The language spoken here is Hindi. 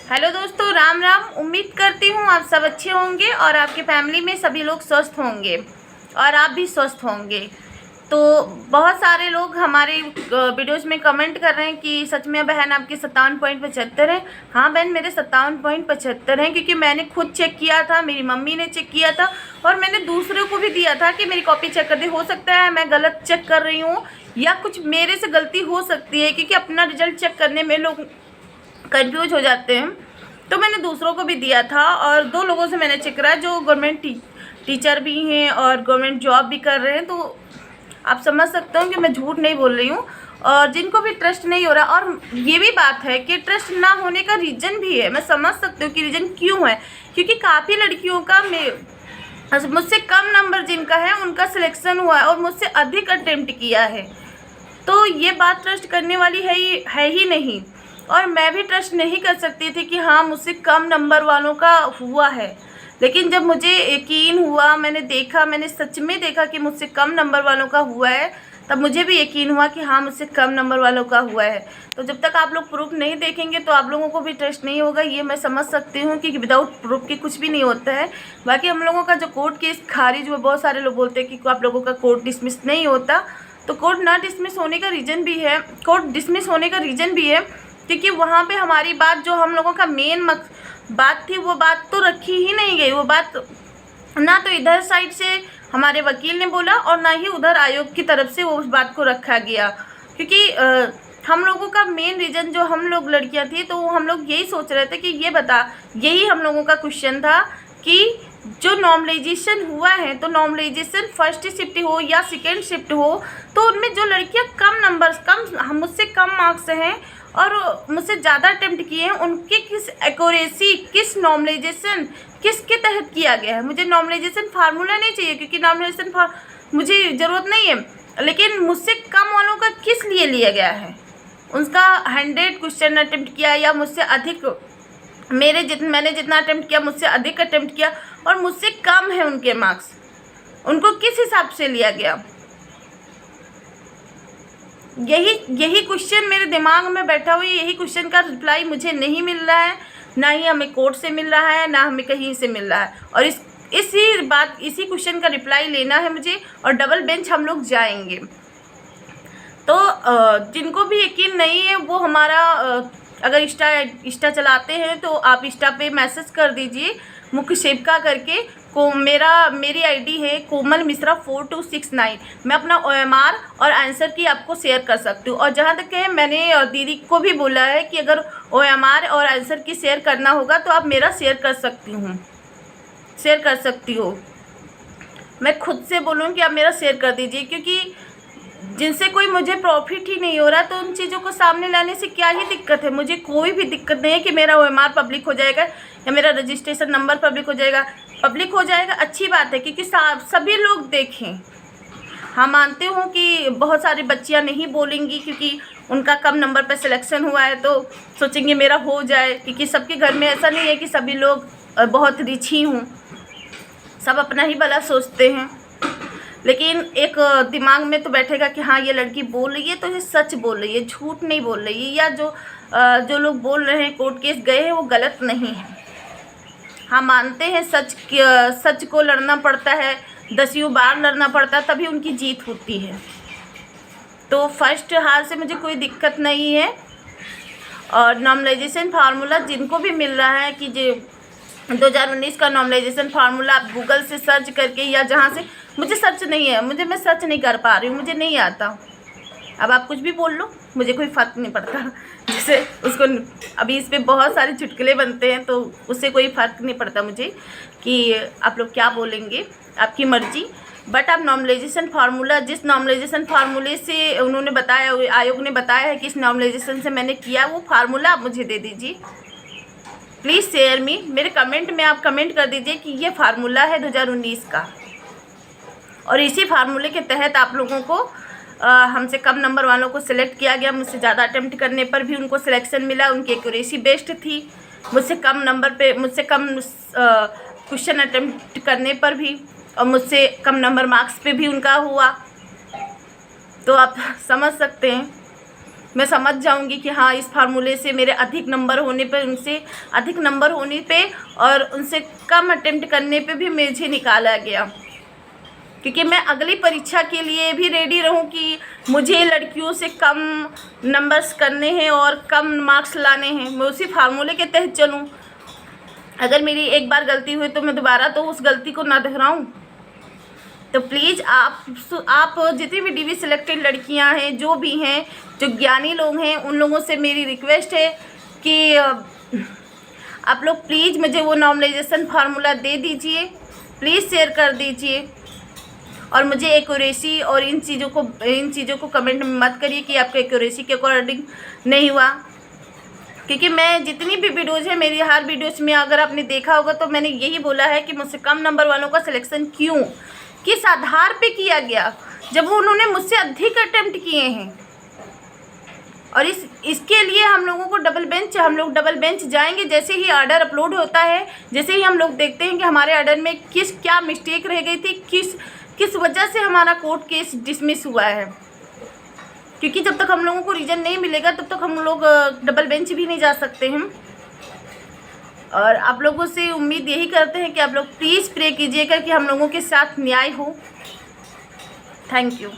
हेलो दोस्तों, राम राम। उम्मीद करती हूँ आप सब अच्छे होंगे और आपके फैमिली में सभी लोग स्वस्थ होंगे और आप भी स्वस्थ होंगे। तो बहुत सारे लोग हमारे वीडियोस में कमेंट कर रहे हैं कि सच में बहन आपके 57.75 है। हाँ बहन, मेरे 57.75 हैं, क्योंकि मैंने खुद चेक किया था, मेरी मम्मी ने चेक किया था और मैंने दूसरों को भी दिया था कि मेरी कॉपी चेक कर दे। हो सकता है मैं गलत चेक कर रही हूँ या कुछ मेरे से गलती हो सकती है, क्योंकि अपना रिजल्ट चेक करने में लोग कंफ्यूज हो जाते हैं। तो मैंने दूसरों को भी दिया था और 2 लोगों से मैंने चेक करा जो गवर्नमेंट टीचर भी हैं और गवर्नमेंट जॉब भी कर रहे हैं। तो आप समझ सकते हो कि मैं झूठ नहीं बोल रही हूँ। और जिनको भी ट्रस्ट नहीं हो रहा, और ये भी बात है कि ट्रस्ट ना होने का रीज़न भी है, मैं समझ सकती हूँ कि रीज़न क्यों है। क्योंकि काफ़ी लड़कियों का मुझसे कम नंबर जिनका है उनका सिलेक्शन हुआ है और मुझसे अधिक अटेम्प्ट किया है। तो ये बात ट्रस्ट करने वाली है ही नहीं। और मैं भी ट्रस्ट नहीं कर सकती थी कि हाँ मुझसे कम नंबर वालों का हुआ है। लेकिन जब मुझे यकीन हुआ, मैंने सच में देखा कि मुझसे कम नंबर वालों का हुआ है, तब मुझे भी यकीन हुआ कि हाँ मुझसे कम नंबर वालों का हुआ है। तो जब तक आप लोग प्रूफ नहीं देखेंगे तो आप लोगों को भी ट्रस्ट नहीं होगा। ये मैं समझ सकती हूँ कि विदाउट प्रूफ के कुछ भी नहीं होता है। बाकी हम लोगों का जो कोर्ट केस खारिज हुआ, बहुत सारे लोग बोलते हैं कि आप लोगों का कोर्ट डिसमिस नहीं होता। तो कोर्ट ना डिसमिस होने का रीज़न भी है, कोर्ट डिसमिस होने का रीज़न भी है क्योंकि वहाँ पे हमारी बात, जो हम लोगों का मेन बात थी, वो बात तो रखी ही नहीं गई। वो बात ना तो इधर साइड से हमारे वकील ने बोला और ना ही उधर आयोग की तरफ से उस बात को रखा गया। क्योंकि हम लोगों का मेन रीज़न, जो हम लोग लड़कियां थी, तो हम लोग यही सोच रहे थे कि यही हम लोगों का क्वेश्चन था कि जो नॉर्मलाइजेशन हुआ है, तो नॉर्मलाइजेशन फर्स्ट शिफ्ट हो या सेकेंड शिफ्ट हो, तो उनमें जो लड़कियां मुझसे कम मार्क्स हैं और मुझसे ज़्यादा अटेम्प्ट किए हैं, उनकी किस एक्यूरेसी, किस नॉर्मलाइजेशन किसके तहत किया गया है। मुझे नॉर्मलाइजेशन फार्मूला नहीं चाहिए, क्योंकि नॉर्मलाइजेशन मुझे ज़रूरत नहीं है। लेकिन मुझसे कम वालों का किस लिए लिया गया है, उसका 100 क्वेश्चन अटेम्प्ट किया या मुझसे अधिक, मैंने जितना अटेम्प्ट किया मुझसे अधिक अटेम्प्ट किया और मुझसे कम है उनके मार्क्स, उनको किस हिसाब से लिया गया। यही क्वेश्चन मेरे दिमाग में बैठा हुआ है। यही क्वेश्चन का रिप्लाई मुझे नहीं मिल रहा है, ना ही हमें कोर्ट से मिल रहा है, ना हमें कहीं से मिल रहा है। और इसी क्वेश्चन का रिप्लाई लेना है मुझे, और डबल बेंच हम लोग जाएंगे। तो जिनको भी यकीन नहीं है वो हमारा अगर इंस्टा चलाते हैं तो आप इंस्टा पे मैसेज कर दीजिए मुख्य सेविका करके को। मेरी आईडी है कोमल मिश्रा 4269। मैं अपना OMR और आंसर की आपको शेयर कर सकती हूँ। और जहाँ तक है, मैंने दीदी को भी बोला है कि अगर OMR और आंसर की शेयर करना होगा तो आप मेरा शेयर कर सकती हो। मैं खुद से बोलूँ कि आप मेरा शेयर कर दीजिए, क्योंकि जिनसे कोई मुझे प्रॉफिट ही नहीं हो रहा, तो उन चीज़ों को सामने लाने से क्या ही दिक्कत है। मुझे कोई भी दिक्कत नहीं है कि मेरा OMR पब्लिक हो जाएगा या मेरा रजिस्ट्रेशन नंबर पब्लिक हो जाएगा। अच्छी बात है, क्योंकि सभी लोग देखें। हाँ, मानते हूँ कि बहुत सारी बच्चियाँ नहीं बोलेंगी क्योंकि उनका कम नंबर पर सिलेक्शन हुआ है, तो सोचेंगे मेरा हो जाए, क्योंकि सबके घर में ऐसा नहीं है कि सभी लोग बहुत रिच ही हों, सब अपना ही भला सोचते हैं। लेकिन एक दिमाग में तो बैठेगा कि हाँ ये लड़की बोल रही है तो ये सच बोल रही है, झूठ नहीं बोल रही है, या जो लोग बोल रहे हैं कोर्ट केस गए हैं वो गलत नहीं है। हाँ, मानते हैं सच को लड़ना पड़ता है, 10 बार लड़ना पड़ता है, तभी उनकी जीत होती है। तो फर्स्ट हार से मुझे कोई दिक्कत नहीं है। और नॉर्मलाइजेशन फार्मूला जिनको भी मिल रहा है कि जो 2019 का नॉर्मलाइजेशन फार्मूला आप गूगल से सर्च करके या जहाँ से, मुझे सर्च नहीं है, मैं सर्च नहीं कर पा रही हूँ, मुझे नहीं आता। अब आप कुछ भी बोल लो, मुझे कोई फ़र्क नहीं पड़ता। जैसे उसको अभी इस पर बहुत सारे चुटकुले बनते हैं, तो उससे कोई फ़र्क नहीं पड़ता मुझे कि आप लोग क्या बोलेंगे, आपकी मर्ज़ी। बट आप नॉर्मलाइजेशन फार्मूला, जिस नॉर्मलाइजेशन फार्मूले से उन्होंने बताया, आयोग ने बताया है कि इस नॉर्मलाइजेशन से मैंने किया, वो फार्मूला आप मुझे दे दीजिए। प्लीज़ शेयर मी, मेरे कमेंट में आप कमेंट कर दीजिए कि ये फार्मूला है 2019 का, और इसी फार्मूले के तहत आप लोगों को हमसे कम नंबर वालों को सिलेक्ट किया गया। मुझसे ज़्यादा अटेम्प्ट करने पर भी उनको सिलेक्शन मिला, उनकी एक्यूरेसी बेस्ट थी। मुझसे कम नंबर पे, मुझसे कम क्वेश्चन अटेम्प्ट करने पर भी, और मुझसे कम नंबर मार्क्स पे भी उनका हुआ। तो आप समझ सकते हैं मैं समझ जाऊंगी कि हाँ इस फार्मूले से मेरे अधिक नंबर होने पे, उनसे अधिक नंबर होने पे और उनसे कम अटेम्प्ट करने पे भी मुझे निकाला गया, क्योंकि मैं अगली परीक्षा के लिए भी रेडी रहूं कि मुझे लड़कियों से कम नंबर्स करने हैं और कम मार्क्स लाने हैं, मैं उसी फार्मूले के तहत चलूं। अगर मेरी एक बार गलती हुई तो मैं दोबारा तो उस गलती को ना दोहराऊं। तो प्लीज़ आप जितनी भी DV सिलेक्टेड लड़कियां हैं, जो भी हैं, जो ज्ञानी लोग हैं, उन लोगों से मेरी रिक्वेस्ट है कि आप लोग प्लीज़ मुझे वो नॉर्मलाइजेशन फार्मूला दे दीजिए, प्लीज़ शेयर कर दीजिए। और मुझे एक्यूरेसी और इन चीज़ों को कमेंट में मत करिए कि आपको एक्यूरेसी के अकॉर्डिंग नहीं हुआ, क्योंकि मैं जितनी भी वीडियोज़ हैं मेरी, हर वीडियोज़ में अगर आपने देखा होगा तो मैंने यही बोला है कि मुझसे कम नंबर वालों का सिलेक्शन क्यों, किस आधार पे किया गया, जब उन्होंने मुझसे अधिक अटेम्प्ट किए हैं। और इसके लिए हम लोगों को हम लोग डबल बेंच जाएंगे। जैसे ही ऑर्डर अपलोड होता है, जैसे ही हम लोग देखते हैं कि हमारे ऑर्डर में क्या मिस्टेक रह गई थी, किस वजह से हमारा कोर्ट केस डिसमिस हुआ है, क्योंकि जब तक हम लोगों को रीज़न नहीं मिलेगा तब तक हम लोग डबल बेंच भी नहीं जा सकते हैं। और आप लोगों से उम्मीद यही करते हैं कि आप लोग प्लीज़ प्रे कीजिएगा कि हम लोगों के साथ न्याय हो। Thank you.